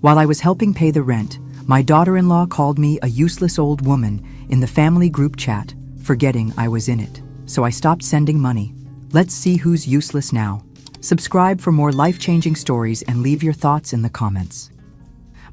While I was helping pay the rent, my daughter-in-law called me a useless old woman in the family group chat, forgetting I was in it. So I stopped sending money. Let's see who's useless now. Subscribe for more life-changing stories and leave your thoughts in the comments.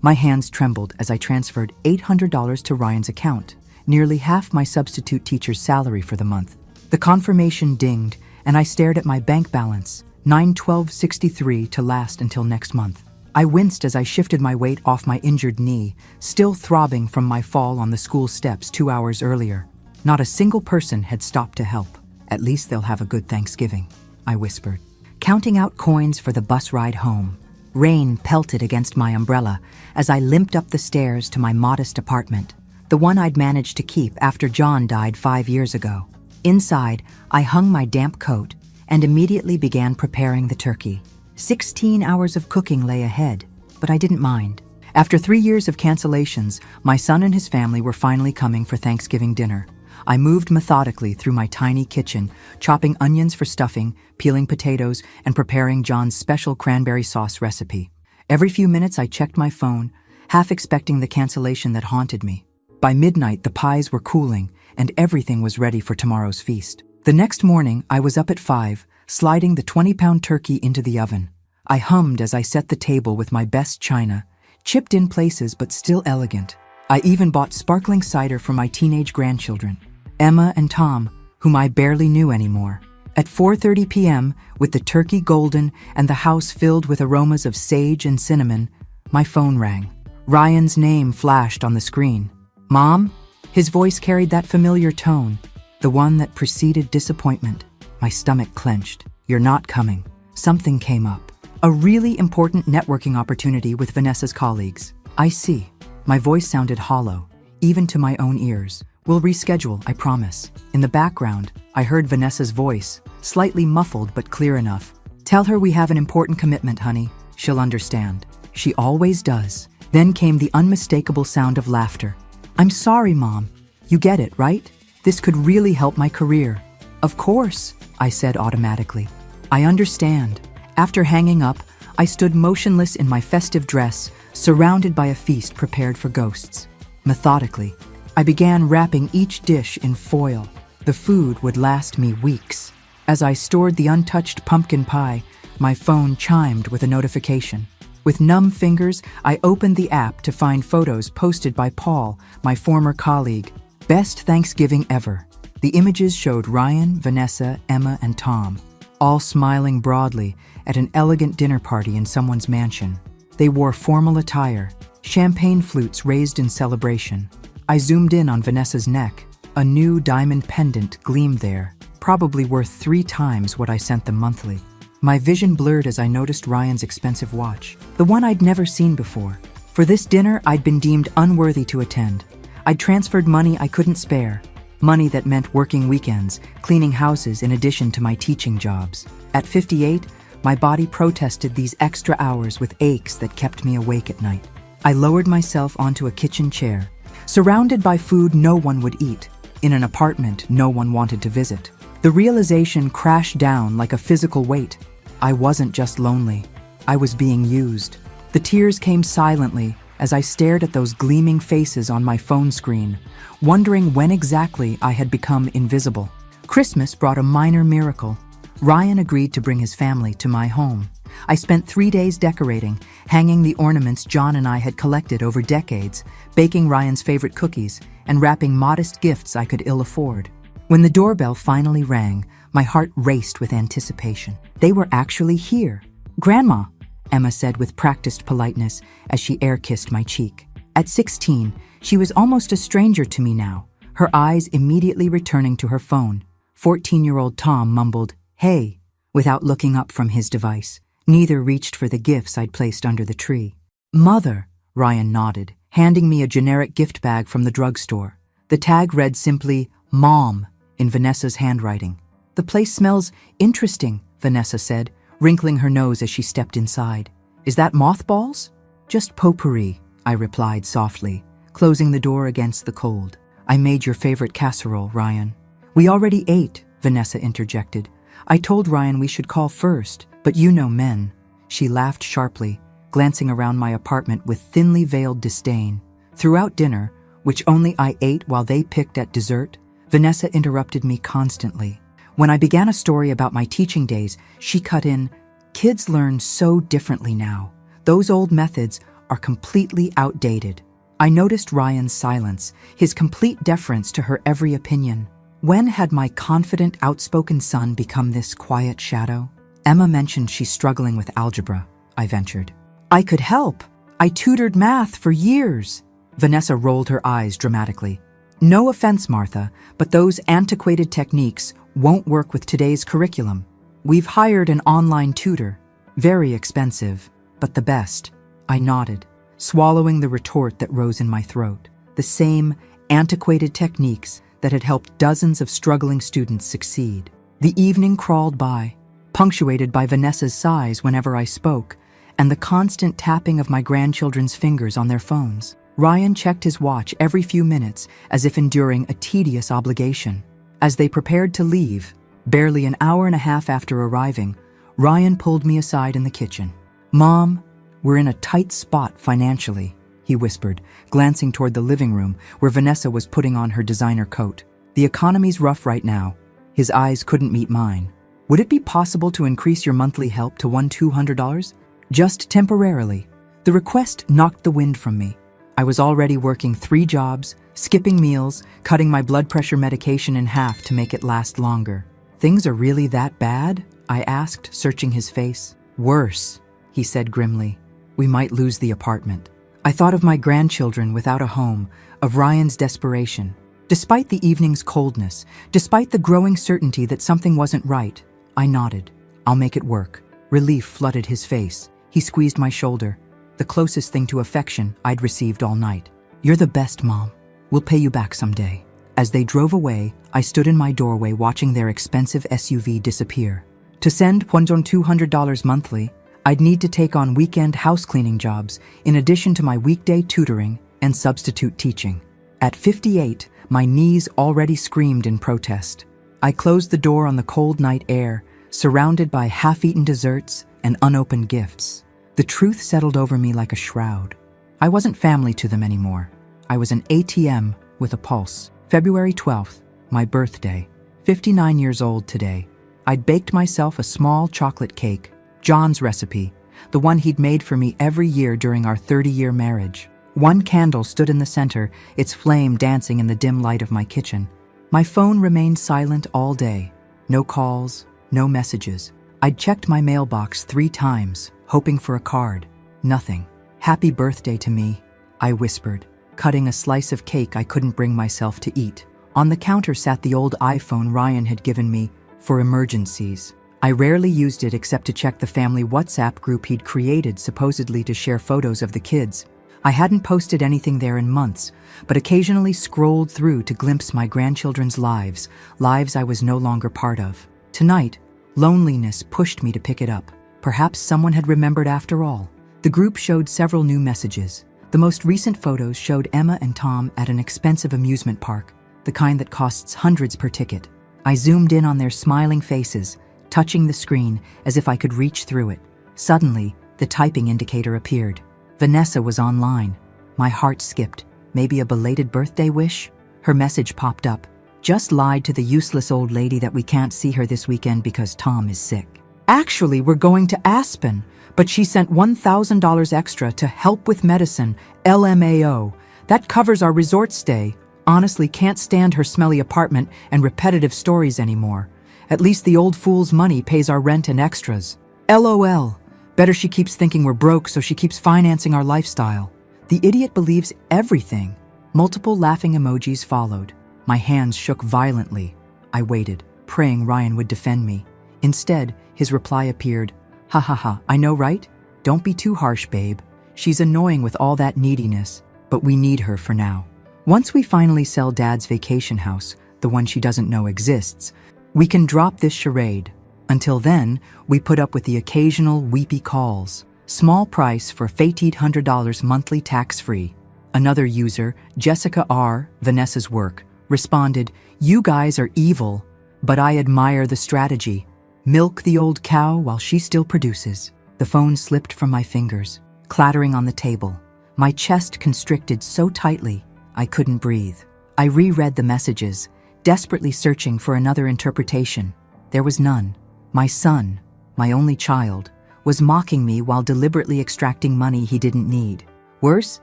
My hands trembled as I transferred $800 to Ryan's account, nearly half my substitute teacher's salary for the month. The confirmation dinged, and I stared at my bank balance, $912.63 to last until next month. I winced as I shifted my weight off my injured knee, still throbbing from my fall on the school steps 2 hours earlier. Not a single person had stopped to help. At least they'll have a good Thanksgiving, I whispered, counting out coins for the bus ride home. Rain pelted against my umbrella as I limped up the stairs to my modest apartment, the one I'd managed to keep after John died 5 years ago. Inside, I hung my damp coat and immediately began preparing the turkey. 16 hours of cooking lay ahead, but I didn't mind. After 3 years of cancellations, my son and his family were finally coming for Thanksgiving dinner. I moved methodically through my tiny kitchen, chopping onions for stuffing, peeling potatoes, and preparing John's special cranberry sauce recipe. Every few minutes I checked my phone, half expecting the cancellation that haunted me. By midnight, the pies were cooling, and everything was ready for tomorrow's feast. The next morning, I was up at 5, sliding the 20-pound turkey into the oven. I hummed as I set the table with my best china, chipped in places but still elegant. I even bought sparkling cider for my teenage grandchildren, Emma and Tom, whom I barely knew anymore. At 4:30 p.m., with the turkey golden and the house filled with aromas of sage and cinnamon, my phone rang. Ryan's name flashed on the screen. "Mom?" His voice carried that familiar tone, the one that preceded disappointment. My stomach clenched. "You're not coming." Something came up. A really important networking opportunity with Vanessa's colleagues. "I see." My voice sounded hollow, even to my own ears. "We'll reschedule, I promise." In the background, I heard Vanessa's voice, slightly muffled but clear enough. "Tell her we have an important commitment, honey. She'll understand." She always does. Then came the unmistakable sound of laughter. "I'm sorry, Mom. You get it, right? This could really help my career." "Of course," I said automatically. "I understand." After hanging up, I stood motionless in my festive dress, surrounded by a feast prepared for ghosts. Methodically, I began wrapping each dish in foil. The food would last me weeks. As I stored the untouched pumpkin pie, my phone chimed with a notification. With numb fingers, I opened the app to find photos posted by Paul, my former colleague. Best Thanksgiving ever. The images showed Ryan, Vanessa, Emma, and Tom, all smiling broadly at an elegant dinner party in someone's mansion. They wore formal attire, champagne flutes raised in celebration. I zoomed in on Vanessa's neck. A new diamond pendant gleamed there, probably worth 3 times what I sent them monthly. My vision blurred as I noticed Ryan's expensive watch, the one I'd never seen before. For this dinner, I'd been deemed unworthy to attend. I'd transferred money I couldn't spare, money that meant working weekends, cleaning houses in addition to my teaching jobs. At 58, my body protested these extra hours with aches that kept me awake at night. I lowered myself onto a kitchen chair, surrounded by food no one would eat, in an apartment no one wanted to visit. The realization crashed down like a physical weight. I wasn't just lonely. I was being used. The tears came silently as I stared at those gleaming faces on my phone screen, wondering when exactly I had become invisible. Christmas brought a minor miracle. Ryan agreed to bring his family to my home. I spent 3 days decorating, hanging the ornaments John and I had collected over decades, baking Ryan's favorite cookies, and wrapping modest gifts I could ill afford. When the doorbell finally rang, my heart raced with anticipation. They were actually here. "Grandma," Emma said with practiced politeness as she air-kissed my cheek. At 16, she was almost a stranger to me now, her eyes immediately returning to her phone. 14-year-old Tom mumbled, "Hey," without looking up from his device. Neither reached for the gifts I'd placed under the tree. "Mother," Ryan nodded, handing me a generic gift bag from the drugstore. The tag read simply, "Mom," in Vanessa's handwriting. "The place smells interesting," Vanessa said, wrinkling her nose as she stepped inside. "Is that mothballs?" "Just potpourri," I replied softly, closing the door against the cold. "I made your favorite casserole, Ryan." "We already ate," Vanessa interjected. "I told Ryan we should call first, but you know men." She laughed sharply, glancing around my apartment with thinly veiled disdain. Throughout dinner, which only I ate while they picked at dessert, Vanessa interrupted me constantly. When I began a story about my teaching days, she cut in, "Kids learn so differently now. Those old methods are completely outdated." I noticed Ryan's silence, his complete deference to her every opinion. When had my confident, outspoken son become this quiet shadow? Emma mentioned she's struggling with algebra, I ventured. "I could help. I tutored math for years." Vanessa rolled her eyes dramatically. "No offense, Martha, but those antiquated techniques won't work with today's curriculum. We've hired an online tutor. Very expensive, but the best." I nodded, swallowing the retort that rose in my throat. The same antiquated techniques that had helped dozens of struggling students succeed. The evening crawled by, punctuated by Vanessa's sighs whenever I spoke, and the constant tapping of my grandchildren's fingers on their phones. Ryan checked his watch every few minutes as if enduring a tedious obligation. As they prepared to leave, barely an hour and a half after arriving, Ryan pulled me aside in the kitchen. "Mom, we're in a tight spot financially," he whispered, glancing toward the living room where Vanessa was putting on her designer coat. "The economy's rough right now." His eyes couldn't meet mine. "Would it be possible to increase your monthly help to $200? Just temporarily." The request knocked the wind from me. I was already working 3 jobs, skipping meals, cutting my blood pressure medication in half to make it last longer. "Things are really that bad?" I asked, searching his face. "Worse," he said grimly. "We might lose the apartment." I thought of my grandchildren without a home, of Ryan's desperation. Despite the evening's coldness, despite the growing certainty that something wasn't right, I nodded. "I'll make it work." Relief flooded his face. He squeezed my shoulder, the closest thing to affection I'd received all night. "You're the best, Mom. We'll pay you back someday." As they drove away, I stood in my doorway watching their expensive SUV disappear. To send $200 monthly, I'd need to take on weekend house cleaning jobs in addition to my weekday tutoring and substitute teaching. At 58, my knees already screamed in protest. I closed the door on the cold night air, surrounded by half-eaten desserts and unopened gifts. The truth settled over me like a shroud. I wasn't family to them anymore. I was an ATM with a pulse. February 12th, my birthday. 59 years old today. I'd baked myself a small chocolate cake, John's recipe, the one he'd made for me every year during our 30-year marriage. One candle stood in the center, its flame dancing in the dim light of my kitchen. My phone remained silent all day. No calls, no messages. I'd checked my mailbox 3 times, hoping for a card. Nothing. "Happy birthday to me," I whispered, cutting a slice of cake I couldn't bring myself to eat. On the counter sat the old iPhone Ryan had given me for emergencies. I rarely used it except to check the family WhatsApp group he'd created supposedly to share photos of the kids. I hadn't posted anything there in months, but occasionally scrolled through to glimpse my grandchildren's lives I was no longer part of. Tonight, loneliness pushed me to pick it up. Perhaps someone had remembered after all. The group showed several new messages. The most recent photos showed Emma and Tom at an expensive amusement park, the kind that costs hundreds per ticket. I zoomed in on their smiling faces, touching the screen as if I could reach through it. Suddenly, the typing indicator appeared. Vanessa was online. My heart skipped. Maybe a belated birthday wish? Her message popped up. "Just lied to the useless old lady that we can't see her this weekend because Tom is sick. Actually, we're going to Aspen, but she sent $1,000 extra to help with medicine, LMAO. That covers our resort stay. Honestly, can't stand her smelly apartment and repetitive stories anymore. At least the old fool's money pays our rent and extras. LOL. Better she keeps thinking we're broke so she keeps financing our lifestyle." The idiot believes everything. Multiple laughing emojis followed. My hands shook violently. I waited, praying Ryan would defend me. Instead, his reply appeared. "Ha ha ha, I know, right? Don't be too harsh, babe. She's annoying with all that neediness, but we need her for now. Once we finally sell Dad's vacation house, the one she doesn't know exists, we can drop this charade. Until then, we put up with the occasional weepy calls. Small price for $800 monthly tax-free." Another user, Jessica R., Vanessa's work, responded, "You guys are evil, but I admire the strategy. Milk the old cow while she still produces." The phone slipped from my fingers. clattering on the table. My chest constricted so tightly, I couldn't breathe. I reread the messages, desperately searching for another interpretation. There was none. My son, my only child, was mocking me while deliberately extracting money he didn't need. Worse,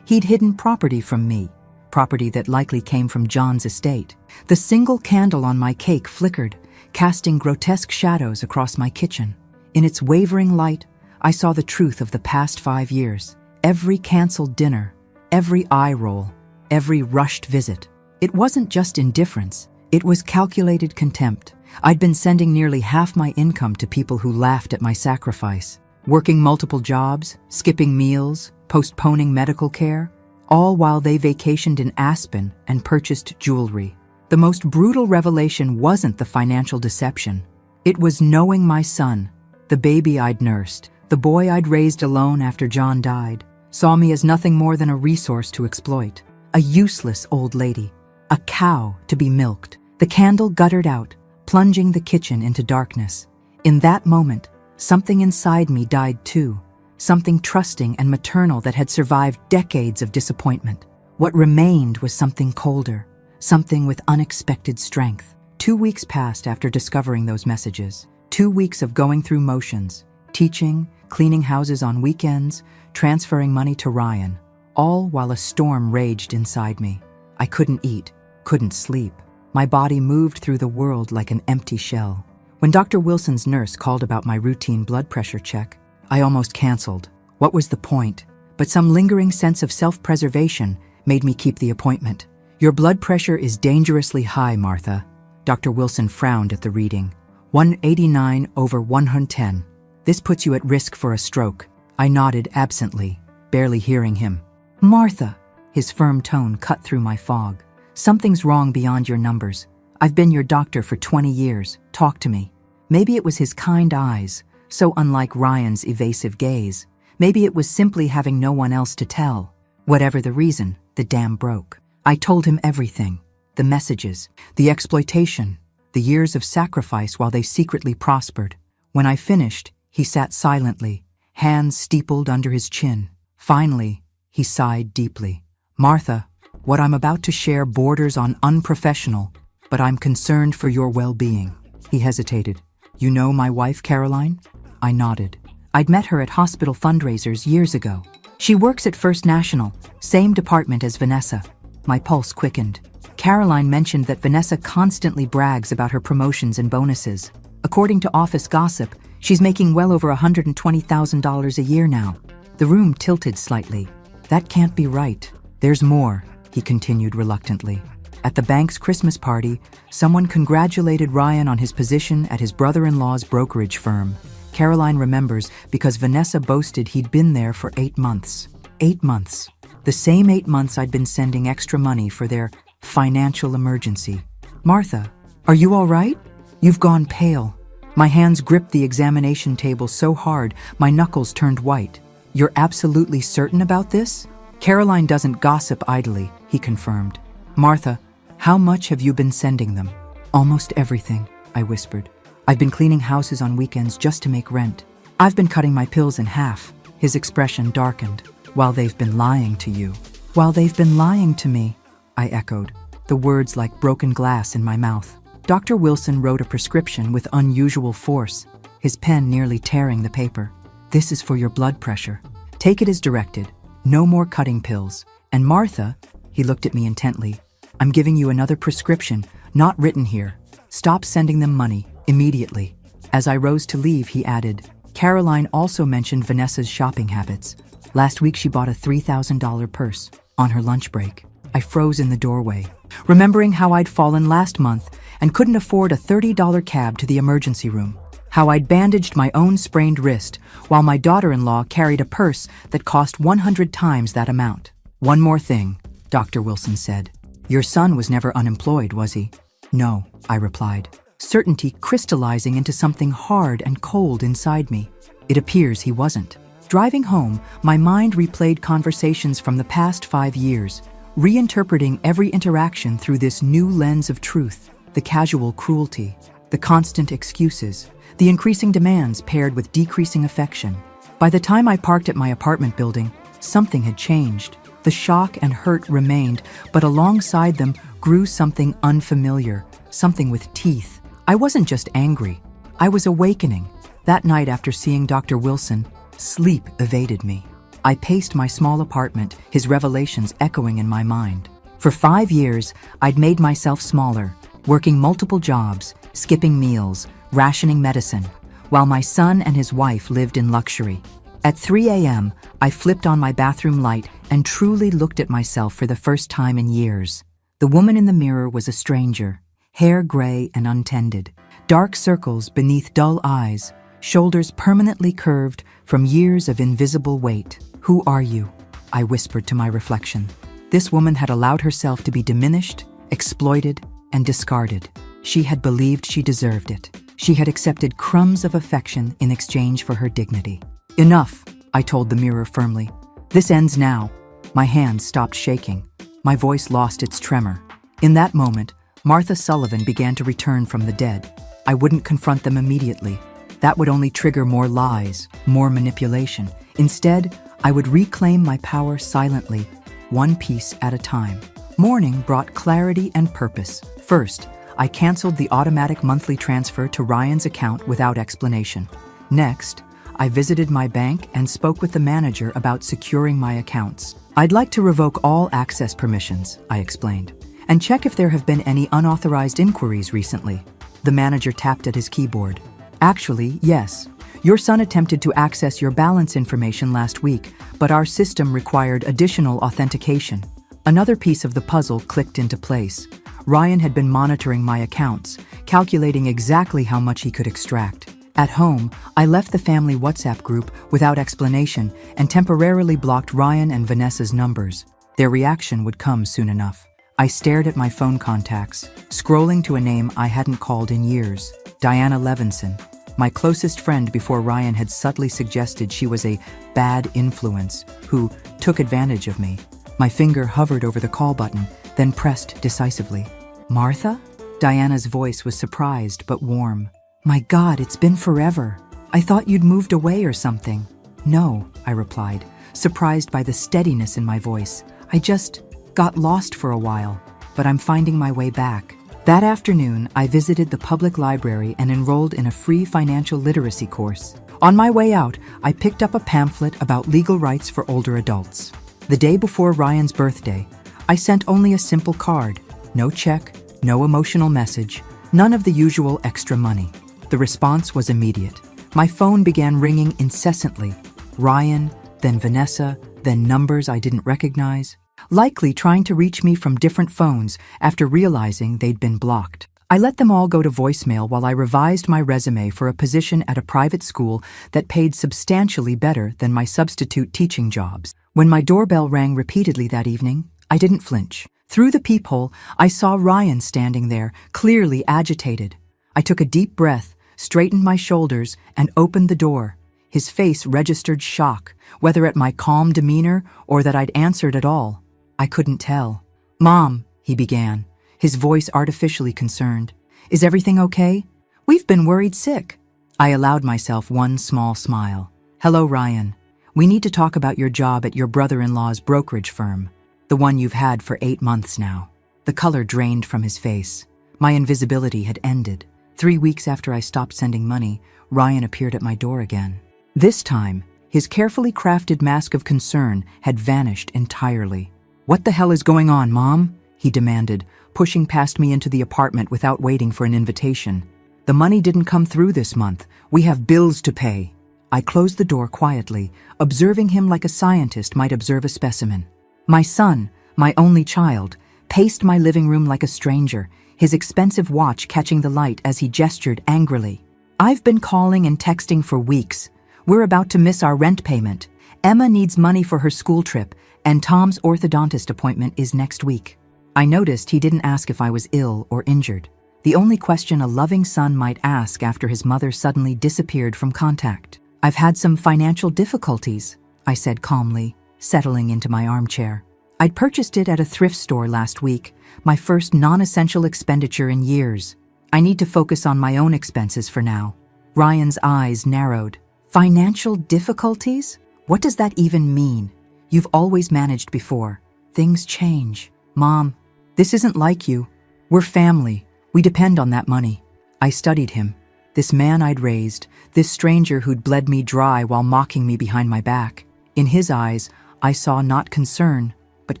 he'd hidden property from me, property that likely came from John's estate. The single candle on my cake flickered, casting grotesque shadows across my kitchen. In its wavering light, I saw the truth of the past 5 years. Every canceled dinner, every eye roll, every rushed visit. It wasn't just indifference, it was calculated contempt. I'd been sending nearly half my income to people who laughed at my sacrifice, working multiple jobs, skipping meals, postponing medical care, all while they vacationed in Aspen and purchased jewelry. The most brutal revelation wasn't the financial deception. It was knowing my son, the baby I'd nursed, the boy I'd raised alone after John died, saw me as nothing more than a resource to exploit. A useless old lady, a cow to be milked. The candle guttered out, plunging the kitchen into darkness. In that moment, something inside me died too, something trusting and maternal that had survived decades of disappointment. What remained was something colder, something with unexpected strength. 2 weeks passed after discovering those messages. 2 weeks of going through motions, teaching, cleaning houses on weekends, transferring money to Ryan, all while a storm raged inside me. I couldn't eat, couldn't sleep. My body moved through the world like an empty shell. When Dr. Wilson's nurse called about my routine blood pressure check, I almost canceled. What was the point? But some lingering sense of self-preservation made me keep the appointment. Your blood pressure is dangerously high, Martha. Dr. Wilson frowned at the reading. 189/110. This puts you at risk for a stroke. I nodded absently, barely hearing him. Martha, his firm tone cut through my fog. Something's wrong beyond your numbers. I've been your doctor for 20 years. Talk to me. Maybe it was his kind eyes, so unlike Ryan's evasive gaze. Maybe it was simply having no one else to tell. Whatever the reason, the dam broke. I told him everything. The messages, the exploitation, the years of sacrifice while they secretly prospered. When I finished, he sat silently, hands steepled under his chin. Finally, he sighed deeply. Martha, what I'm about to share borders on unprofessional, but I'm concerned for your well-being. He hesitated. You know my wife, Caroline? I nodded. I'd met her at hospital fundraisers years ago. She works at First National, same department as Vanessa. My pulse quickened. Caroline mentioned that Vanessa constantly brags about her promotions and bonuses. According to office gossip, she's making well over $120,000 a year now. The room tilted slightly. That can't be right. There's more, he continued reluctantly. At the bank's Christmas party, someone congratulated Ryan on his position at his brother-in-law's brokerage firm. Caroline remembers because Vanessa boasted he'd been there for 8 months. 8 months. The same 8 months I'd been sending extra money for their financial emergency. Martha, are you all right? You've gone pale. My hands gripped the examination table so hard, my knuckles turned white. You're absolutely certain about this? Caroline doesn't gossip idly, he confirmed. Martha, how much have you been sending them? Almost everything, I whispered. I've been cleaning houses on weekends just to make rent. I've been cutting my pills in half. His expression darkened. While they've been lying to you. While they've been lying to me, I echoed, the words like broken glass in my mouth. Dr. Wilson wrote a prescription with unusual force, his pen nearly tearing the paper. This is for your blood pressure. Take it as directed. No more cutting pills. And Martha, he looked at me intently, I'm giving you another prescription, not written here. Stop sending them money, immediately. As I rose to leave, he added, Caroline also mentioned Vanessa's shopping habits. Last week she bought a $3,000 purse on her lunch break. I froze in the doorway, remembering how I'd fallen last month and couldn't afford a $30 cab to the emergency room. How I'd bandaged my own sprained wrist while my daughter-in-law carried a purse that cost 100 times that amount. One more thing, Dr. Wilson said. Your son was never unemployed, was he? No, I replied, certainty crystallizing into something hard and cold inside me. It appears he wasn't. Driving home, my mind replayed conversations from the past 5 years, reinterpreting every interaction through this new lens of truth, the casual cruelty, the constant excuses, the increasing demands paired with decreasing affection. By the time I parked at my apartment building, something had changed. The shock and hurt remained, but alongside them grew something unfamiliar, something with teeth. I wasn't just angry. I was awakening. That night after seeing Dr. Wilson, sleep evaded me. I paced my small apartment, his revelations echoing in my mind. For 5 years, I'd made myself smaller, working multiple jobs, skipping meals, rationing medicine, while my son and his wife lived in luxury. At 3 a.m., I flipped on my bathroom light and truly looked at myself for the first time in years. The woman in the mirror was a stranger, hair gray and untended, dark circles beneath dull eyes, shoulders permanently curved from years of invisible weight. "Who are you?" I whispered to my reflection. This woman had allowed herself to be diminished, exploited, and discarded. She had believed she deserved it. She had accepted crumbs of affection in exchange for her dignity. "Enough," I told the mirror firmly. "This ends now." My hands stopped shaking. My voice lost its tremor. In that moment, Martha Sullivan began to return from the dead. I wouldn't confront them immediately. That would only trigger more lies, more manipulation. Instead, I would reclaim my power silently, one piece at a time. Morning brought clarity and purpose. First, I canceled the automatic monthly transfer to Ryan's account without explanation. Next, I visited my bank and spoke with the manager about securing my accounts. "I'd like to revoke all access permissions," I explained, "and check if there have been any unauthorized inquiries recently." The manager tapped at his keyboard. "Actually, yes. Your son attempted to access your balance information last week, but our system required additional authentication." Another piece of the puzzle clicked into place. Ryan had been monitoring my accounts, calculating exactly how much he could extract. At home, I left the family WhatsApp group without explanation and temporarily blocked Ryan and Vanessa's numbers. Their reaction would come soon enough. I stared at my phone contacts, scrolling to a name I hadn't called in years. Diana Levinson, my closest friend before Ryan had subtly suggested she was a bad influence who took advantage of me. My finger hovered over the call button, then pressed decisively. "Martha?" Diana's voice was surprised but warm. "My God, it's been forever. I thought you'd moved away or something." "No," I replied, surprised by the steadiness in my voice. "I just got lost for a while, but I'm finding my way back." That afternoon, I visited the public library and enrolled in a free financial literacy course. On my way out, I picked up a pamphlet about legal rights for older adults. The day before Ryan's birthday, I sent only a simple card. No check, no emotional message, none of the usual extra money. The response was immediate. My phone began ringing incessantly. Ryan, then Vanessa, then numbers I didn't recognize, likely trying to reach me from different phones after realizing they'd been blocked. I let them all go to voicemail while I revised my resume for a position at a private school that paid substantially better than my substitute teaching jobs. When my doorbell rang repeatedly that evening, I didn't flinch. Through the peephole, I saw Ryan standing there, clearly agitated. I took a deep breath, straightened my shoulders, and opened the door. His face registered shock, whether at my calm demeanor or that I'd answered at all. I couldn't tell. "Mom," he began, his voice artificially concerned. "Is everything okay? We've been worried sick." I allowed myself one small smile. "Hello, Ryan. We need to talk about your job at your brother-in-law's brokerage firm, the one you've had for 8 months now." The color drained from his face. My invisibility had ended. 3 weeks after I stopped sending money, Ryan appeared at my door again. This time, his carefully crafted mask of concern had vanished entirely. "What the hell is going on, Mom?" he demanded, pushing past me into the apartment without waiting for an invitation. "The money didn't come through this month. We have bills to pay." I closed the door quietly, observing him like a scientist might observe a specimen. My son, my only child, paced my living room like a stranger, his expensive watch catching the light as he gestured angrily. "I've been calling and texting for weeks. We're about to miss our rent payment. Emma needs money for her school trip, and Tom's orthodontist appointment is next week." I noticed he didn't ask if I was ill or injured, the only question a loving son might ask after his mother suddenly disappeared from contact. "I've had some financial difficulties," I said calmly, settling into my armchair. I'd purchased it at a thrift store last week, my first non-essential expenditure in years. "I need to focus on my own expenses for now." Ryan's eyes narrowed. Financial difficulties? What does that even mean? You've always managed before. Things change. Mom, this isn't like you. We're family. We depend on that money. I studied him. This man I'd raised, this stranger who'd bled me dry while mocking me behind my back. In his eyes, I saw not concern, but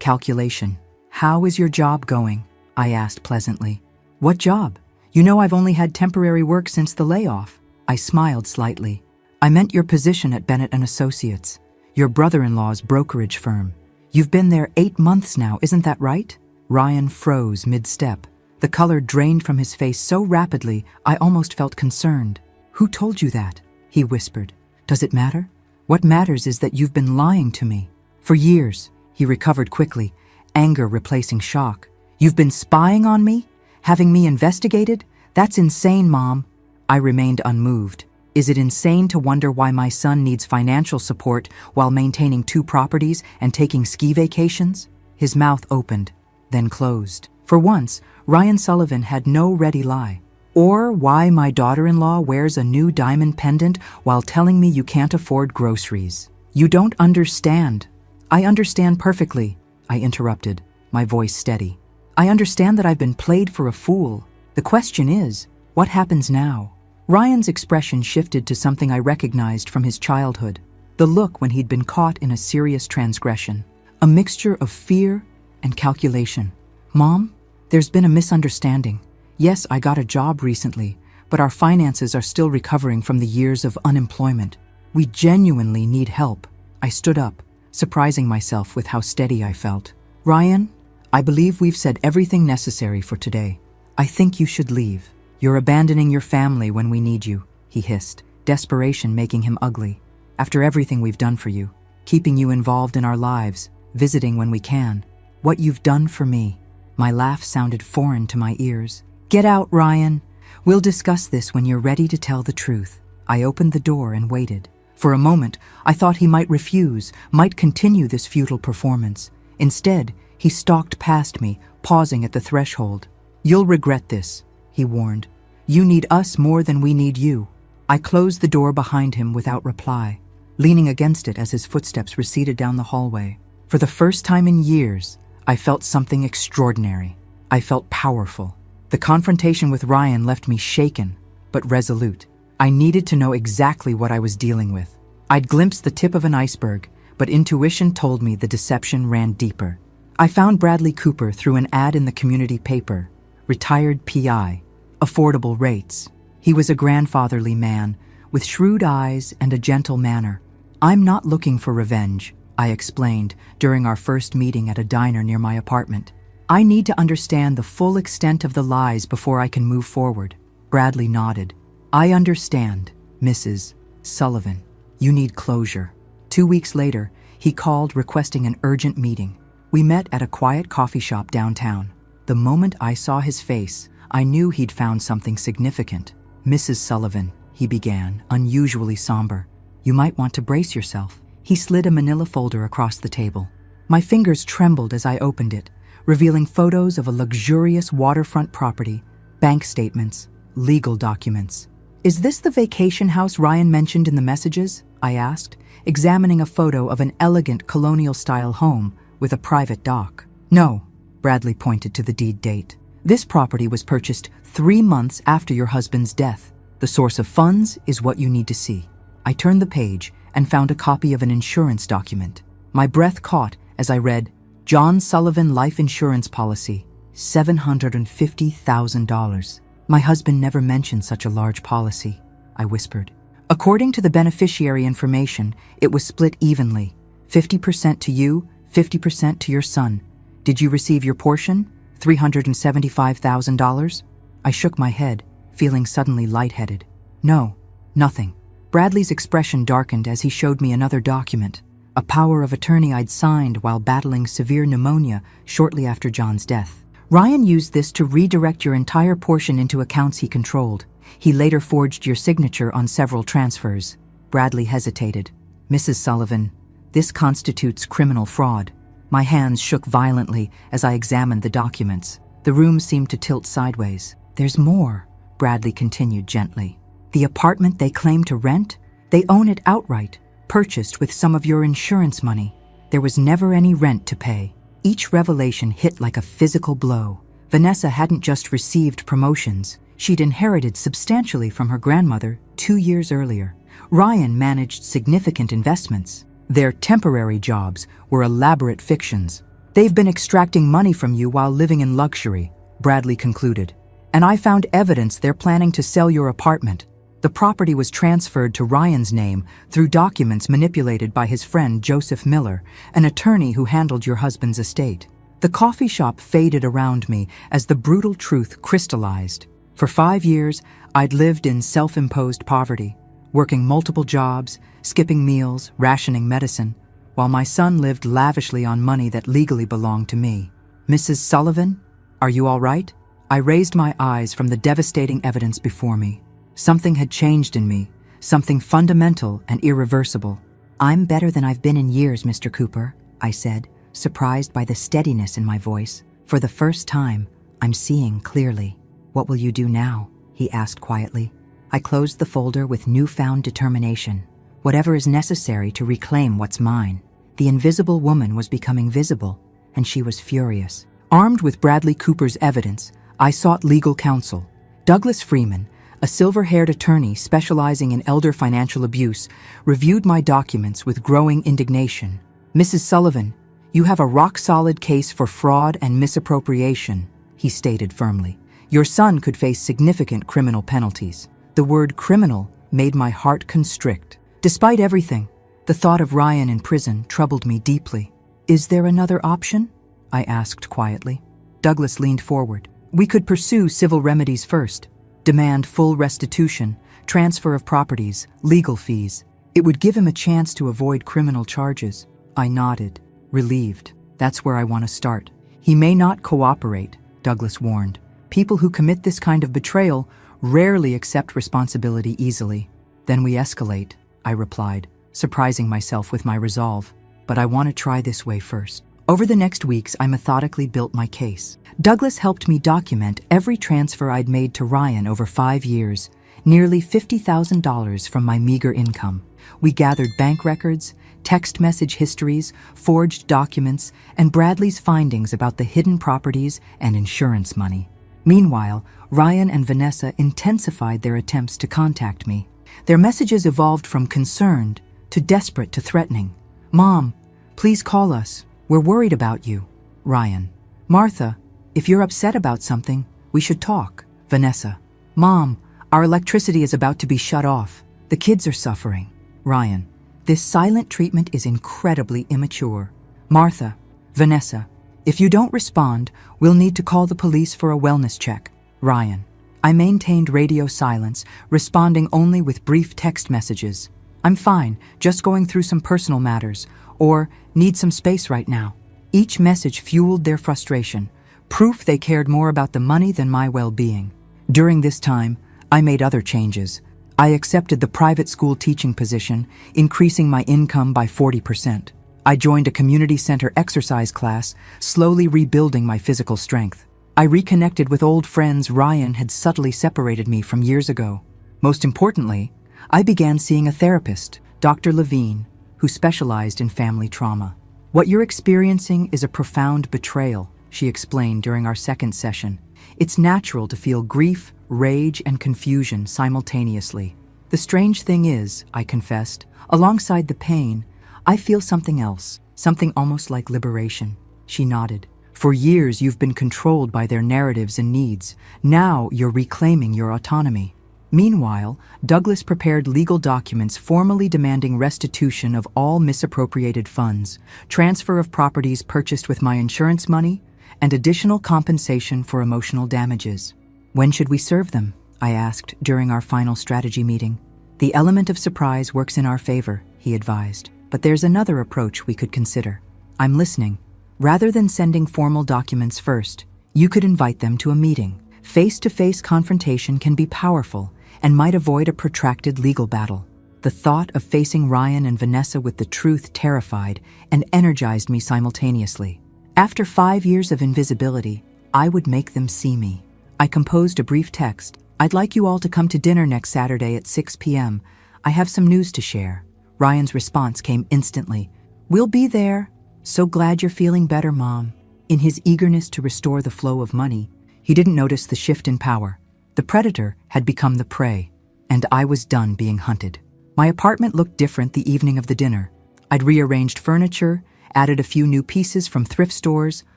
calculation. How is your job going? I asked pleasantly. What job? You know I've only had temporary work since the layoff. I smiled slightly. I meant your position at Bennett & Associates, your brother-in-law's brokerage firm. You've been there 8 months now, isn't that right? Ryan froze mid-step. The color drained from his face so rapidly, I almost felt concerned. Who told you that? He whispered. Does it matter? What matters is that you've been lying to me. For years, he recovered quickly, anger replacing shock. You've been spying on me? Having me investigated? That's insane, Mom. I remained unmoved. Is it insane to wonder why my son needs financial support while maintaining 2 properties and taking ski vacations? His mouth opened, then closed. For once, Ryan Sullivan had no ready lie. Or why my daughter-in-law wears a new diamond pendant while telling me you can't afford groceries. You don't understand. I understand perfectly, I interrupted, my voice steady. I understand that I've been played for a fool. The question is, what happens now? Ryan's expression shifted to something I recognized from his childhood, the look when he'd been caught in a serious transgression, a mixture of fear and calculation. Mom, there's been a misunderstanding. Yes, I got a job recently, but our finances are still recovering from the years of unemployment. We genuinely need help. I stood up, surprising myself with how steady I felt. Ryan, I believe we've said everything necessary for today. I think you should leave. You're abandoning your family when we need you, he hissed, desperation making him ugly. After everything we've done for you, keeping you involved in our lives, visiting when we can. What you've done for me. My laugh sounded foreign to my ears. Get out, Ryan. We'll discuss this when you're ready to tell the truth. I opened the door and waited. For a moment, I thought he might refuse, might continue this futile performance. Instead, he stalked past me, pausing at the threshold. You'll regret this, he warned. You need us more than we need you. I closed the door behind him without reply, leaning against it as his footsteps receded down the hallway. For the first time in years, I felt something extraordinary. I felt powerful. The confrontation with Ryan left me shaken, but resolute. I needed to know exactly what I was dealing with. I'd glimpsed the tip of an iceberg, but intuition told me the deception ran deeper. I found Bradley Cooper through an ad in the community paper. Retired PI. Affordable rates. He was a grandfatherly man, with shrewd eyes and a gentle manner. I'm not looking for revenge, I explained during our first meeting at a diner near my apartment. I need to understand the full extent of the lies before I can move forward. Bradley nodded. I understand, Mrs. Sullivan. You need closure. 2 weeks later, he called requesting an urgent meeting. We met at a quiet coffee shop downtown. The moment I saw his face, I knew he'd found something significant. Mrs. Sullivan, he began, unusually somber. You might want to brace yourself. He slid a manila folder across the table. My fingers trembled as I opened it, revealing photos of a luxurious waterfront property, bank statements, legal documents. Is this the vacation house Ryan mentioned in the messages? I asked, examining a photo of an elegant colonial-style home with a private dock. No, Bradley pointed to the deed date. This property was purchased 3 months after your husband's death. The source of funds is what you need to see. I turned the page and found a copy of an insurance document. My breath caught as I read, John Sullivan Life Insurance Policy, $750,000. My husband never mentioned such a large policy, I whispered. According to the beneficiary information, it was split evenly, 50% to you, 50% to your son. Did you receive your portion? $375,000? I shook my head, feeling suddenly lightheaded. No, nothing. Bradley's expression darkened as he showed me another document, a power of attorney I'd signed while battling severe pneumonia shortly after John's death. Ryan used this to redirect your entire portion into accounts he controlled. He later forged your signature on several transfers. Bradley hesitated. Mrs. Sullivan, this constitutes criminal fraud. My hands shook violently as I examined the documents. The room seemed to tilt sideways. There's more, Bradley continued gently. The apartment they claim to rent? They own it outright, purchased with some of your insurance money. There was never any rent to pay. Each revelation hit like a physical blow. Vanessa hadn't just received promotions. She'd inherited substantially from her grandmother 2 years earlier. Ryan managed significant investments. Their temporary jobs were elaborate fictions. They've been extracting money from you while living in luxury, Bradley concluded. And I found evidence they're planning to sell your apartment. The property was transferred to Ryan's name through documents manipulated by his friend Joseph Miller, an attorney who handled your husband's estate. The coffee shop faded around me as the brutal truth crystallized. For 5 years, I'd lived in self-imposed poverty, working multiple jobs, skipping meals, rationing medicine, while my son lived lavishly on money that legally belonged to me. Mrs. Sullivan, are you all right? I raised my eyes from the devastating evidence before me. Something had changed in me, something fundamental and irreversible. I'm better than I've been in years, Mr. Cooper, I said, surprised by the steadiness in my voice. For the first time, I'm seeing clearly. What will you do now? He asked quietly. I closed the folder with newfound determination. Whatever is necessary to reclaim what's mine. The invisible woman was becoming visible, and she was furious. Armed with Bradley Cooper's evidence, I sought legal counsel. Douglas Freeman, a silver-haired attorney specializing in elder financial abuse, reviewed my documents with growing indignation. Mrs. Sullivan, you have a rock-solid case for fraud and misappropriation, he stated firmly. Your son could face significant criminal penalties. The word criminal made my heart constrict. Despite everything, the thought of Ryan in prison troubled me deeply. Is there another option? I asked quietly. Douglas leaned forward. We could pursue civil remedies first. Demand full restitution, transfer of properties, legal fees. It would give him a chance to avoid criminal charges. I nodded, relieved. That's where I want to start. He may not cooperate, Douglas warned. People who commit this kind of betrayal rarely accept responsibility easily. Then we escalate, I replied, surprising myself with my resolve. But I want to try this way first. Over the next weeks, I methodically built my case. Douglas helped me document every transfer I'd made to Ryan over 5 years, nearly $50,000 from my meager income. We gathered bank records, text message histories, forged documents, and Bradley's findings about the hidden properties and insurance money. Meanwhile, Ryan and Vanessa intensified their attempts to contact me. Their messages evolved from concerned to desperate to threatening. Mom, please call us. We're worried about you. Ryan. Martha, if you're upset about something, we should talk. Vanessa. Mom, our electricity is about to be shut off. The kids are suffering. Ryan. This silent treatment is incredibly immature. Martha. Vanessa. If you don't respond, we'll need to call the police for a wellness check. Ryan. I maintained radio silence, responding only with brief text messages. I'm fine, just going through some personal matters, or need some space right now. Each message fueled their frustration, proof they cared more about the money than my well-being. During this time, I made other changes. I accepted the private school teaching position, increasing my income by 40%. I joined a community center exercise class, slowly rebuilding my physical strength. I reconnected with old friends Ryan had subtly separated me from years ago. Most importantly, I began seeing a therapist, Dr. Levine, who specialized in family trauma. What you're experiencing is a profound betrayal, she explained during our second session. It's natural to feel grief, rage, and confusion simultaneously. The strange thing is, I confessed, alongside the pain, I feel something else, something almost like liberation. She nodded. For years, you've been controlled by their narratives and needs. Now you're reclaiming your autonomy. Meanwhile, Douglas prepared legal documents formally demanding restitution of all misappropriated funds, transfer of properties purchased with my insurance money, and additional compensation for emotional damages. When should we serve them? I asked during our final strategy meeting. The element of surprise works in our favor, he advised. But there's another approach we could consider. I'm listening. Rather than sending formal documents first, you could invite them to a meeting. Face-to-face confrontation can be powerful and might avoid a protracted legal battle. The thought of facing Ryan and Vanessa with the truth terrified and energized me simultaneously. After 5 years of invisibility, I would make them see me. I composed a brief text. I'd like you all to come to dinner next Saturday at 6 p.m. I have some news to share. Ryan's response came instantly. We'll be there. So glad you're feeling better, Mom. In his eagerness to restore the flow of money, he didn't notice the shift in power. The predator had become the prey, and I was done being hunted. My apartment looked different the evening of the dinner. I'd rearranged furniture, added a few new pieces from thrift stores,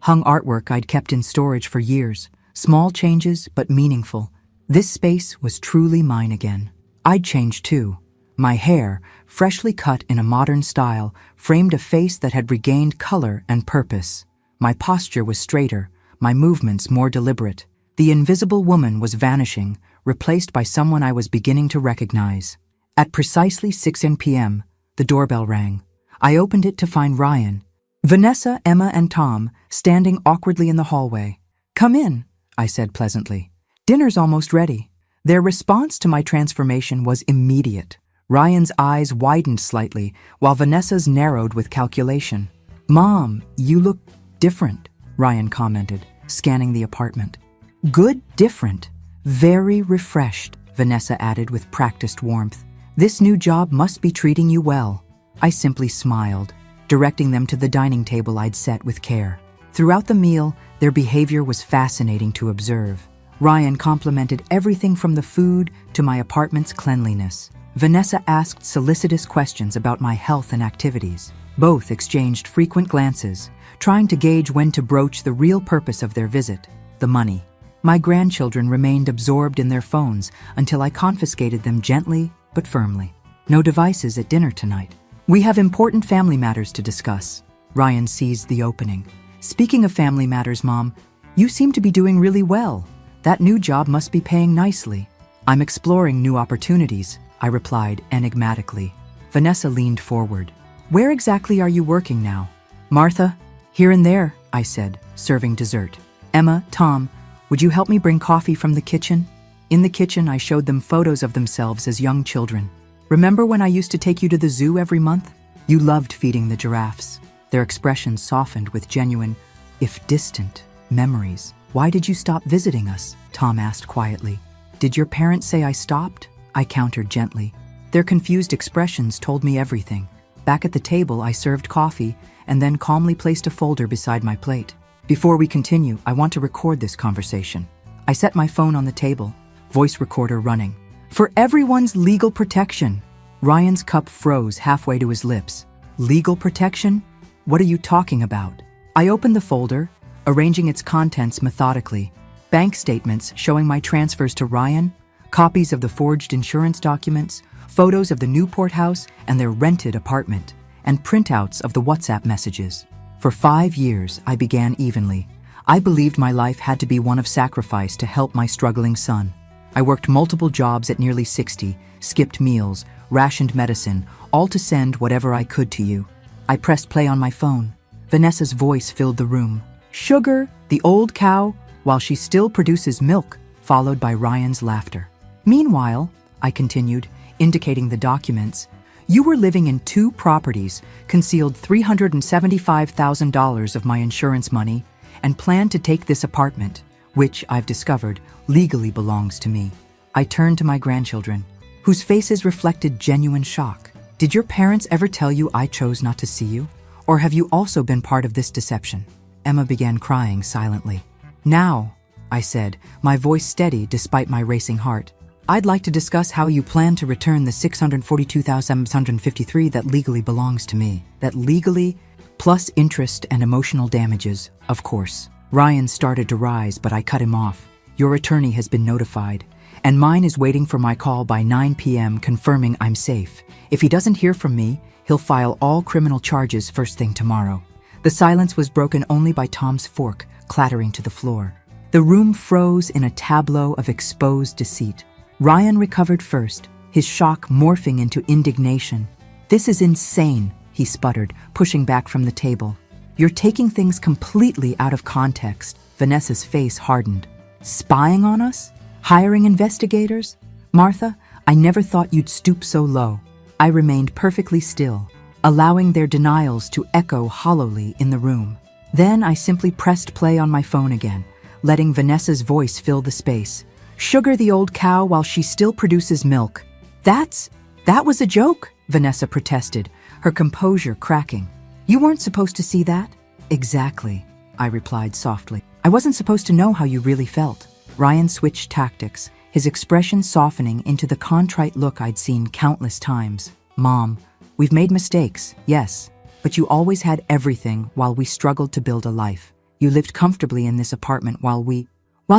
hung artwork I'd kept in storage for years. Small changes, but meaningful. This space was truly mine again. I'd changed too. My hair, freshly cut in a modern style, framed a face that had regained color and purpose. My posture was straighter, my movements more deliberate. The invisible woman was vanishing, replaced by someone I was beginning to recognize. At precisely 6 p.m., the doorbell rang. I opened it to find Ryan, Vanessa, Emma, and Tom standing awkwardly in the hallway. Come in, I said pleasantly. Dinner's almost ready. Their response to my transformation was immediate. Ryan's eyes widened slightly, while Vanessa's narrowed with calculation. Mom, you look different, Ryan commented, scanning the apartment. Good different. Very refreshed, Vanessa added with practiced warmth. This new job must be treating you well. I simply smiled, directing them to the dining table I'd set with care. Throughout the meal, their behavior was fascinating to observe. Ryan complimented everything from the food to my apartment's cleanliness. Vanessa asked solicitous questions about my health and activities. Both exchanged frequent glances, trying to gauge when to broach the real purpose of their visit, the money. My grandchildren remained absorbed in their phones until I confiscated them gently but firmly. No devices at dinner tonight. We have important family matters to discuss. Ryan seized the opening. Speaking of family matters, Mom, you seem to be doing really well. That new job must be paying nicely. I'm exploring new opportunities, I replied enigmatically. Vanessa leaned forward. Where exactly are you working now? Martha, here and there, I said, serving dessert. Emma, Tom, would you help me bring coffee from the kitchen? In the kitchen, I showed them photos of themselves as young children. Remember when I used to take you to the zoo every month? You loved feeding the giraffes. Their expressions softened with genuine, if distant, memories. Why did you stop visiting us? Tom asked quietly. Did your parents say I stopped? I countered gently. Their confused expressions told me everything. Back at the table, I served coffee and then calmly placed a folder beside my plate. Before we continue, I want to record this conversation. I set my phone on the table, voice recorder running. For everyone's legal protection. Ryan's cup froze halfway to his lips. Legal protection? What are you talking about? I opened the folder, arranging its contents methodically. Bank statements showing my transfers to Ryan, copies of the forged insurance documents, photos of the Newport house and their rented apartment, and printouts of the WhatsApp messages. For 5 years, I began evenly. I believed my life had to be one of sacrifice to help my struggling son. I worked multiple jobs at nearly 60, skipped meals, rationed medicine, all to send whatever I could to you. I pressed play on my phone. Vanessa's voice filled the room. Sugar, the old cow, while she still produces milk, followed by Ryan's laughter. Meanwhile, I continued, indicating the documents, you were living in 2 properties, concealed $375,000 of my insurance money, and planned to take this apartment, which, I've discovered, legally belongs to me. I turned to my grandchildren, whose faces reflected genuine shock. Did your parents ever tell you I chose not to see you? Or have you also been part of this deception? Emma began crying silently. Now, I said, my voice steady despite my racing heart, I'd like to discuss how you plan to return the $642,753 that legally belongs to me. That legally, plus interest and emotional damages, of course. Ryan started to rise, but I cut him off. Your attorney has been notified, and mine is waiting for my call by 9 p.m. confirming I'm safe. If he doesn't hear from me, he'll file all criminal charges first thing tomorrow. The silence was broken only by Tom's fork clattering to the floor. The room froze in a tableau of exposed deceit. Ryan recovered first, his shock morphing into indignation. This is insane, he sputtered, pushing back from the table. You're taking things completely out of context. Vanessa's face hardened. Spying on us? Hiring investigators? Martha, I never thought you'd stoop so low. I remained perfectly still, allowing their denials to echo hollowly in the room. Then I simply pressed play on my phone again, letting Vanessa's voice fill the space. Sugar the old cow while she still produces milk. That's That was a joke, Vanessa protested, her composure cracking. You weren't supposed to see that? Exactly, I replied softly. I wasn't supposed to know how you really felt. Ryan switched tactics, his expression softening into the contrite look I'd seen countless times. Mom, we've made mistakes, yes, but you always had everything while we struggled to build a life. You lived comfortably in this apartment while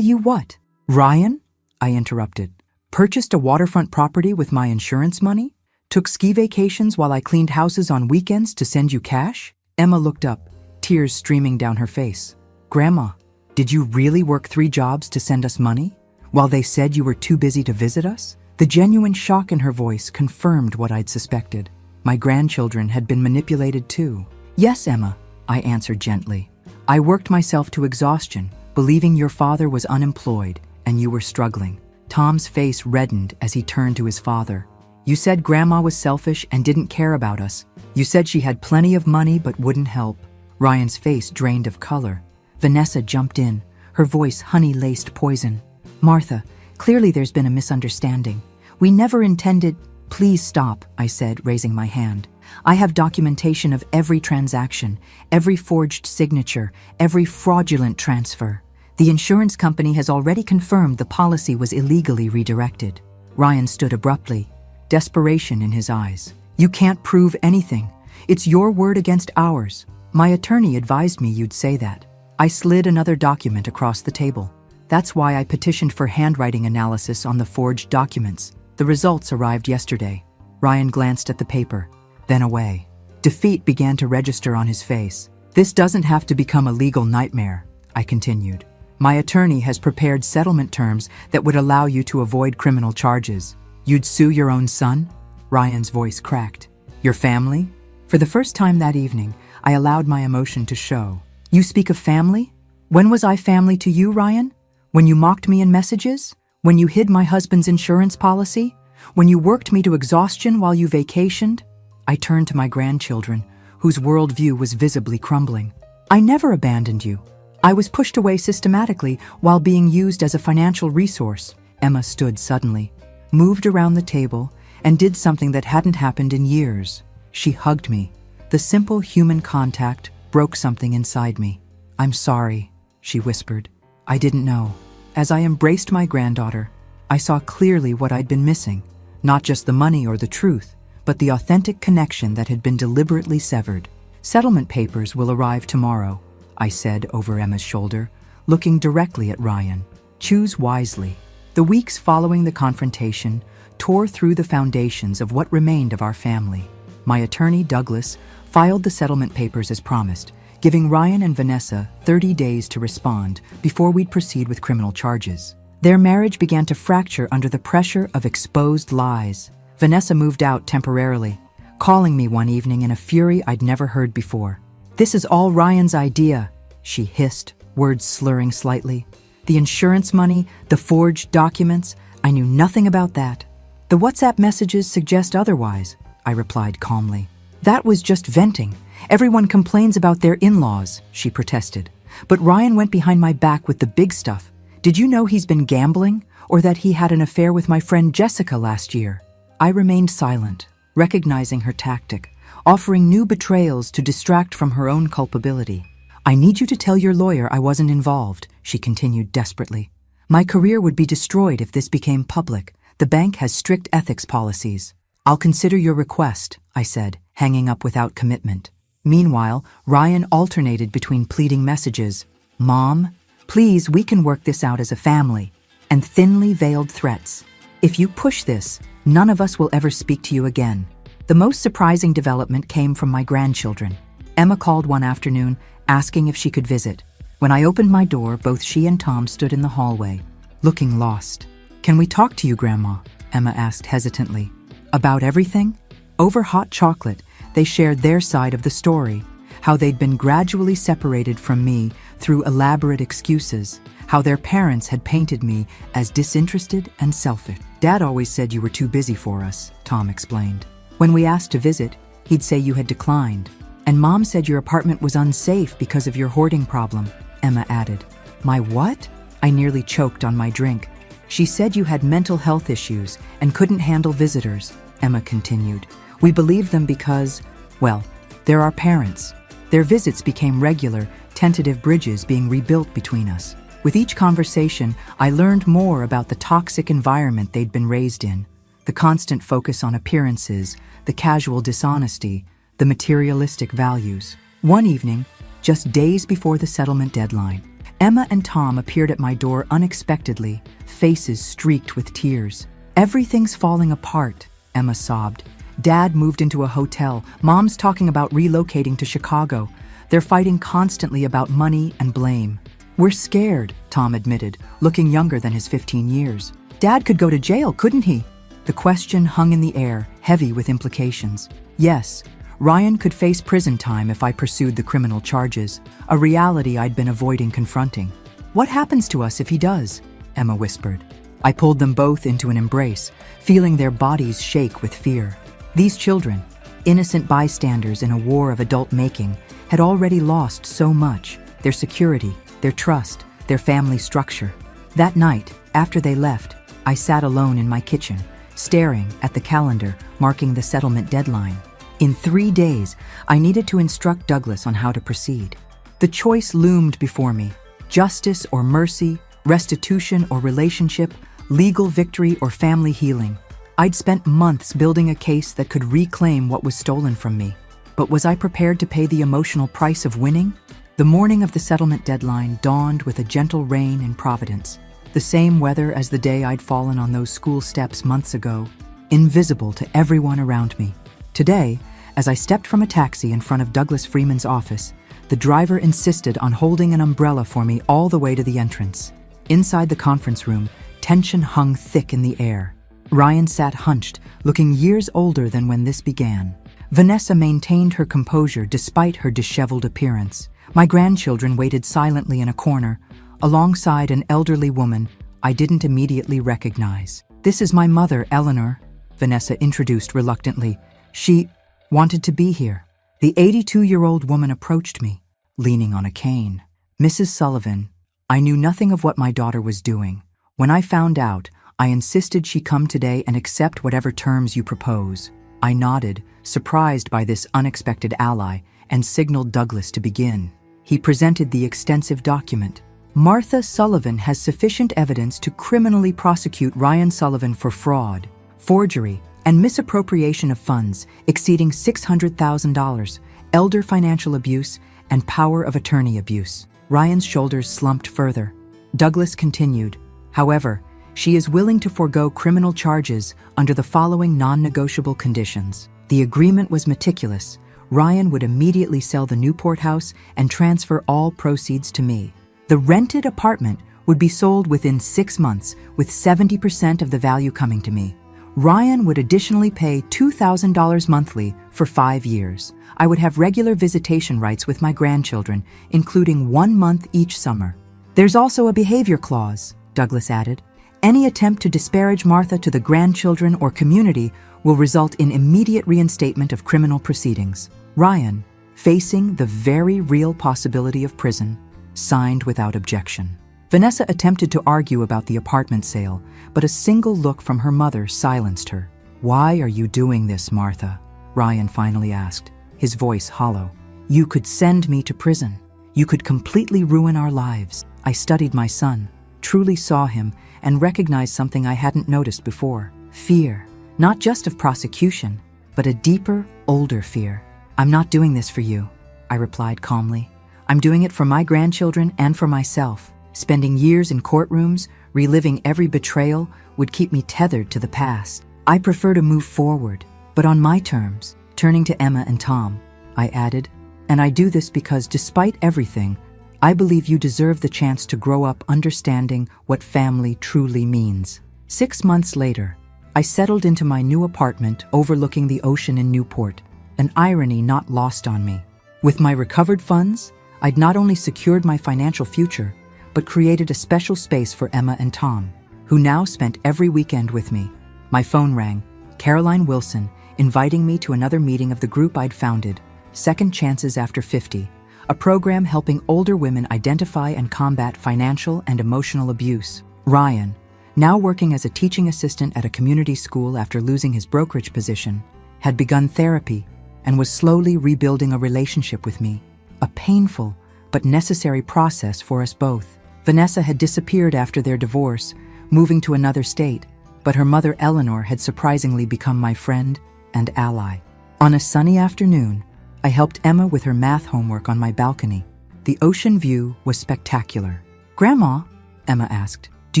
you what? Ryan? I interrupted. Purchased a waterfront property with my insurance money? Took ski vacations while I cleaned houses on weekends to send you cash? Emma looked up, tears streaming down her face. Grandma, did you really work 3 jobs to send us money, while they said you were too busy to visit us? The genuine shock in her voice confirmed what I'd suspected. My grandchildren had been manipulated too. Yes, Emma, I answered gently. I worked myself to exhaustion, believing your father was unemployed and you were struggling. Tom's face reddened as he turned to his father. You said Grandma was selfish and didn't care about us. You said she had plenty of money but wouldn't help. Ryan's face drained of color. Vanessa jumped in, her voice honey-laced poison. Martha, clearly there's been a misunderstanding. We never intended— Please stop, I said, raising my hand. I have documentation of every transaction, every forged signature, every fraudulent transfer. The insurance company has already confirmed the policy was illegally redirected. Ryan stood abruptly, desperation in his eyes. You can't prove anything. It's your word against ours. My attorney advised me you'd say that. I slid another document across the table. That's why I petitioned for handwriting analysis on the forged documents. The results arrived yesterday. Ryan glanced at the paper, then away. Defeat began to register on his face. This doesn't have to become a legal nightmare, I continued. My attorney has prepared settlement terms that would allow you to avoid criminal charges. You'd sue your own son? Ryan's voice cracked. Your family? For the first time that evening, I allowed my emotion to show. You speak of family? When was I family to you, Ryan? When you mocked me in messages? When you hid my husband's insurance policy? When you worked me to exhaustion while you vacationed? I turned to my grandchildren, whose worldview was visibly crumbling. I never abandoned you. I was pushed away systematically while being used as a financial resource. Emma stood suddenly, moved around the table, and did something that hadn't happened in years. She hugged me. The simple human contact broke something inside me. I'm sorry, she whispered. I didn't know. As I embraced my granddaughter, I saw clearly what I'd been missing. Not just the money or the truth, but the authentic connection that had been deliberately severed. Settlement papers will arrive tomorrow, I said over Emma's shoulder, looking directly at Ryan. Choose wisely. The weeks following the confrontation tore through the foundations of what remained of our family. My attorney, Douglas, filed the settlement papers as promised, giving Ryan and Vanessa 30 days to respond before we'd proceed with criminal charges. Their marriage began to fracture under the pressure of exposed lies. Vanessa moved out temporarily, calling me one evening in a fury I'd never heard before. This is all Ryan's idea, she hissed, words slurring slightly. The insurance money, the forged documents, I knew nothing about that. The WhatsApp messages suggest otherwise, I replied calmly. That was just venting. Everyone complains about their in-laws, she protested. But Ryan went behind my back with the big stuff. Did you know he's been gambling, or that he had an affair with my friend Jessica last year? I remained silent, recognizing her tactic, offering new betrayals to distract from her own culpability. I need you to tell your lawyer I wasn't involved, she continued desperately. My career would be destroyed if this became public. The bank has strict ethics policies. I'll consider your request, I said, hanging up without commitment. Meanwhile, Ryan alternated between pleading messages, Mom, please, we can work this out as a family, and thinly veiled threats. If you push this, none of us will ever speak to you again. The most surprising development came from my grandchildren. Emma called one afternoon, asking if she could visit. When I opened my door, both she and Tom stood in the hallway, looking lost. Can we talk to you, Grandma? Emma asked hesitantly. About everything? Over hot chocolate, they shared their side of the story, how they'd been gradually separated from me through elaborate excuses, how their parents had painted me as disinterested and selfish. Dad always said you were too busy for us, Tom explained. When we asked to visit, he'd say you had declined. And Mom said your apartment was unsafe because of your hoarding problem, Emma added. My what? I nearly choked on my drink. She said you had mental health issues and couldn't handle visitors. Emma continued. We believe them because, well, they're our parents. Their visits became regular, tentative bridges being rebuilt between us. With each conversation, I learned more about the toxic environment they'd been raised in, the constant focus on appearances, the casual dishonesty, the materialistic values. One evening, just days before the settlement deadline, Emma and Tom appeared at my door unexpectedly, faces streaked with tears. Everything's falling apart, Emma sobbed. Dad moved into a hotel. Mom's talking about relocating to Chicago. They're fighting constantly about money and blame. We're scared, Tom admitted, looking younger than his 15 years. Dad could go to jail, couldn't he? The question hung in the air, heavy with implications. Yes, Ryan could face prison time if I pursued the criminal charges, a reality I'd been avoiding confronting. What happens to us if he does? Emma whispered. I pulled them both into an embrace, feeling their bodies shake with fear. These children, innocent bystanders in a war of adult making, had already lost so much: their security, their trust, their family structure. That night, after they left, I sat alone in my kitchen, staring at the calendar marking the settlement deadline. In 3 days, I needed to instruct Douglas on how to proceed. The choice loomed before me: justice or mercy, restitution or relationship, legal victory or family healing. I'd spent months building a case that could reclaim what was stolen from me. But was I prepared to pay the emotional price of winning? The morning of the settlement deadline dawned with a gentle rain in Providence, the same weather as the day I'd fallen on those school steps months ago, invisible to everyone around me. Today, as I stepped from a taxi in front of Douglas Freeman's office, the driver insisted on holding an umbrella for me all the way to the entrance. Inside the conference room, tension hung thick in the air. Ryan sat hunched, looking years older than when this began. Vanessa maintained her composure despite her disheveled appearance. My grandchildren waited silently in a corner, alongside an elderly woman I didn't immediately recognize. This is my mother, Eleanor, Vanessa introduced reluctantly. She wanted to be here. The 82-year-old woman approached me, leaning on a cane. Mrs. Sullivan, I knew nothing of what my daughter was doing. When I found out, I insisted she come today and accept whatever terms you propose. I nodded, surprised by this unexpected ally, and signaled Douglas to begin. He presented the extensive document. Martha Sullivan has sufficient evidence to criminally prosecute Ryan Sullivan for fraud, forgery, and misappropriation of funds exceeding $600,000, elder financial abuse, and power of attorney abuse. Ryan's shoulders slumped further. Douglas continued, however, she is willing to forego criminal charges under the following non-negotiable conditions. The agreement was meticulous. Ryan would immediately sell the Newport house and transfer all proceeds to me. The rented apartment would be sold within 6 months, with 70% of the value coming to me. Ryan would additionally pay $2,000 monthly for 5 years. I would have regular visitation rights with my grandchildren, including 1 month each summer. There's also a behavior clause, Douglas added. Any attempt to disparage Martha to the grandchildren or community will result in immediate reinstatement of criminal proceedings. Ryan, facing the very real possibility of prison, signed without objection. Vanessa attempted to argue about the apartment sale, but a single look from her mother silenced her. Why are you doing this, Martha? Ryan finally asked, his voice hollow. You could send me to prison. You could completely ruin our lives. I studied my son, truly saw him, and recognized something I hadn't noticed before. Fear, not just of prosecution, but a deeper, older fear. I'm not doing this for you, I replied calmly. I'm doing it for my grandchildren and for myself. Spending years in courtrooms, reliving every betrayal, would keep me tethered to the past. I prefer to move forward, but on my terms. Turning to Emma and Tom, I added, and I do this because despite everything, I believe you deserve the chance to grow up understanding what family truly means. 6 months later, I settled into my new apartment overlooking the ocean in Newport, an irony not lost on me. With my recovered funds, I'd not only secured my financial future, but created a special space for Emma and Tom, who now spent every weekend with me. My phone rang, Caroline Wilson, inviting me to another meeting of the group I'd founded, Second Chances After 50, a program helping older women identify and combat financial and emotional abuse. Ryan, now working as a teaching assistant at a community school after losing his brokerage position, had begun therapy and was slowly rebuilding a relationship with me, a painful but necessary process for us both. Vanessa had disappeared after their divorce, moving to another state, but her mother Eleanor had surprisingly become my friend and ally. On a sunny afternoon, I helped Emma with her math homework on my balcony. The ocean view was spectacular. "Grandma," Emma asked, "do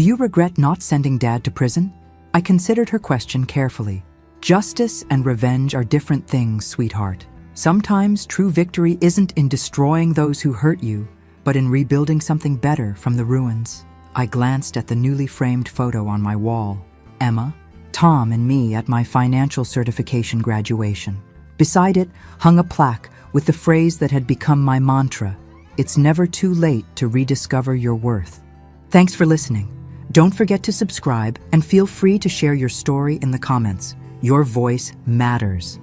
you regret not sending Dad to prison?" I considered her question carefully. Justice and revenge are different things, sweetheart. Sometimes true victory isn't in destroying those who hurt you, but in rebuilding something better from the ruins. I glanced at the newly framed photo on my wall. Emma, Tom, and me at my financial certification graduation. Beside it hung a plaque with the phrase that had become my mantra: "It's never too late to rediscover your worth." Thanks for listening. Don't forget to subscribe and feel free to share your story in the comments. Your voice matters.